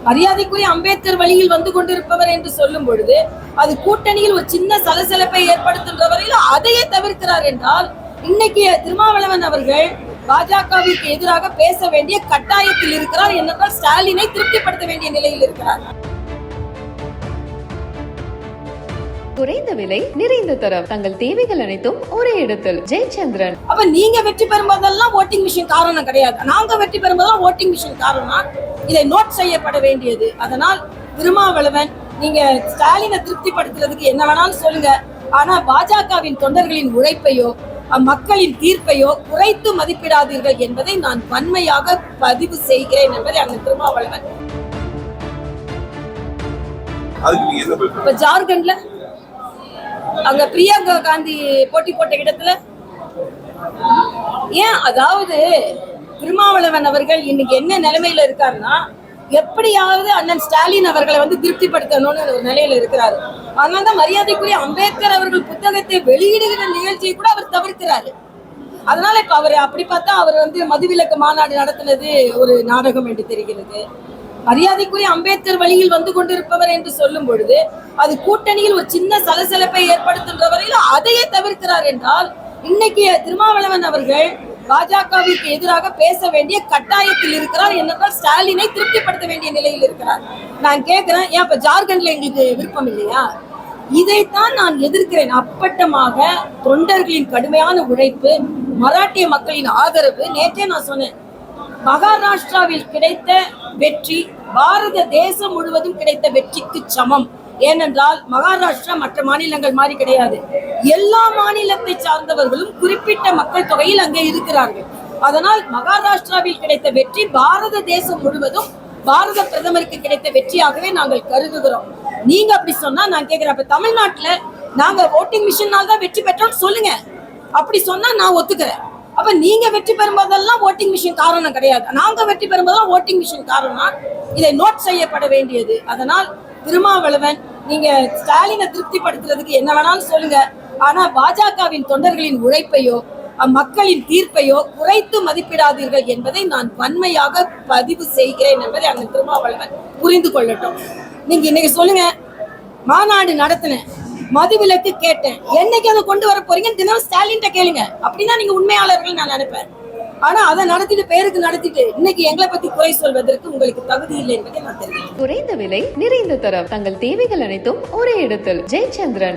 மரியாதைக்குரிய அம்பேத்கர் வழியில் வந்து கொண்டிருப்பவர் என்று சொல்லும் பொழுது அது கூட்டணியில் ஒரு சின்ன சலசலப்பை ஏற்படுத்துகின்ற வரையில் அதையே தவிர்க்கிறார் என்றால் இன்னைக்கு திருமாவளவன் அவர்கள் பாஜகவிற்கு எதிராக பேச வேண்டிய கட்டாயத்தில் இருக்கிறார். என்னென்றால் ஸ்டாலினை திருப்திப்படுத்த வேண்டிய நிலையில் இருக்கிறார். குறைந்த விலை நிறைந்த தரம் தங்கள் தேவைகள் அனைத்தும் ஒரே இடத்தில். ஜெயச்சந்திரன். அப்ப நீங்க வெற்றி பெறும்போதெல்லாம் ஓட்டிங் மிஷின் காரணம் கிடையாது, நாங்க வெற்றி பெறும்போதெல்லாம் ஓட்டிங் மிஷின் காரணம். இதை நோட் செய்யப்பட வேண்டியது. அதனால் திருமாவளவன், நீங்க ஸ்டாலினை திருப்திப்படுத்துறதுக்கு என்ன வேணாலும் சொல்லுங்க, ஆனா பாஜகவின் தொண்டர்களின் உழைப்பையோ மக்களின் தீர்ப்பையோ குறைத்து மதிப்பிடாதீர்கள் என்பதை நான் வன்மையாக பதிவு செய்கிறேன் என்பதை அந்த திருமாவளவன். இப்ப ஜார்க்கண்ட்ல அங்க பிரியங்கா காந்தி போட்டி போட்ட இடத்துல ஏன், அதாவது திருமாவளவன் அவர்கள் இன்னைக்கு என்ன நிலைமையில இருக்காருன்னா, எப்படியாவது அண்ணன் ஸ்டாலின் அவர்களை திருப்திப்படுத்தணும்னு ஒரு நிலையில இருக்கிறாரு. அதனால்தான் மரியாதைக்குரிய அம்பேத்கர் அவர்கள் புத்தகத்தை வெளியிடுகிற நிகழ்ச்சியை கூட அவர் தவிர்க்கிறாரு. அதனால இப்ப அவர் அப்படி பார்த்தா அவர் மதுவிலக்கு மாநாடு நடத்தினது ஒரு நாடகம் என்று தெரிகிறது. மரியாதைக்குரிய அம்பேத்கர் வழியில் வந்து கொண்டிருப்பவர் என்று சொல்லும் பொழுது அது கூட்டணியில் ஒரு சின்ன சலசலப்பை ஏற்படுத்துகின்ற வரையில் அதையே தவிர்க்கிறார் என்றால் இன்னைக்கு திருமாவளவன் அவர்கள் பாஜகவிற்கு எதிராக பேச வேண்டிய கட்டாயத்தில் இருக்கிறார். என்னென்றால் ஸ்டாலினை திருப்திப்படுத்த வேண்டிய நிலையில் இருக்கிறார். நான் கேட்கிறேன், ஏன் இப்ப ஜார்க்கண்ட்ல எங்களுக்கு விருப்பம் இல்லையா? இதைத்தான் நான் எதிர்க்கிறேன். அப்பட்டமாக தொண்டர்களின் கடுமையான உழைப்பு, மராட்டிய மக்களின் ஆதரவு. நேற்றே நான் சொன்னேன், மகாராஷ்டிராவில் கிடைத்த வெற்றி பாரத தேசம் முழுவதும் கிடைத்த வெற்றிக்கு சமம். ஏனென்றால் மகாராஷ்டிரா மற்ற மாநிலங்கள் மாதிரி கிடையாது. எல்லா மாநிலத்தை சார்ந்தவர்களும் குறிப்பிட்ட மக்கள் தொகையில் அங்கே இருக்கிறார்கள். அதனால் மகாராஷ்டிராவில் கிடைத்த வெற்றி பாரத தேசம் முழுவதும் பாரத பிரதமருக்கு கிடைத்த வெற்றியாகவே நாங்கள் கருதுகிறோம். நீங்க அப்படி சொன்னா நான் கேட்கிறேன், அப்ப தமிழ்நாட்டுல நாங்க ஓட்டிங் மிஷினால் தான் வெற்றி பெற்றோம் சொல்லுங்க. அப்படி சொன்னா நான் ஒத்துக்கிறேன். அப்ப நீங்க வெற்றி பெறும்போதெல்லாம் ஓட்டிங் மிஷின் காரணம் கிடையாது, நாங்க வெற்றி பெறும்போதெல்லாம் ஓட்டிங் மிஷின் காரணம். இதை நோட் செய்யப்பட வேண்டியது. அதனால் திருமாவளவன், நீங்க ஸ்டாலினை திருப்திப்படுத்துறதுக்கு என்ன வேணாலும் சொல்லுங்க, ஆனா பாஜகவின் தொண்டர்களின் உழைப்பையோ மக்களின் தீர்ப்பையோ குறைத்து மதிப்பிடாதீர்கள் என்பதை நான் வன்மையாக பதிவு செய்கிறேன் என்பதை அந்த திருமாவளவன் புரிந்து கொள்ளட்டும். நீங்க இன்னைக்கு சொல்லுங்க, மாநாடு நடத்தினேன், மதுவிலக்கு கேட்டேன், என்னைக்கு அதை கொண்டு வர போறீங்கன்னு தினம் ஸ்டாலின் கேளுங்க. அப்படின்னா நீங்க உண்மையாளர்கள் நான் நினைப்பேன். ஆனா அதை நடத்திட்டு பேருக்கு நடத்திட்டு இன்னைக்கு எங்களை பத்தி குறை சொல்வதற்கு உங்களுக்கு தகுதி இல்லை என்பதை நான் தெரிவிக்கிறேன். குறைந்த விலை நிறைந்த தரம் தங்கள் தேவைகள் அனைத்தும் ஒரே இடத்தில். ஜெயச்சந்திரன்.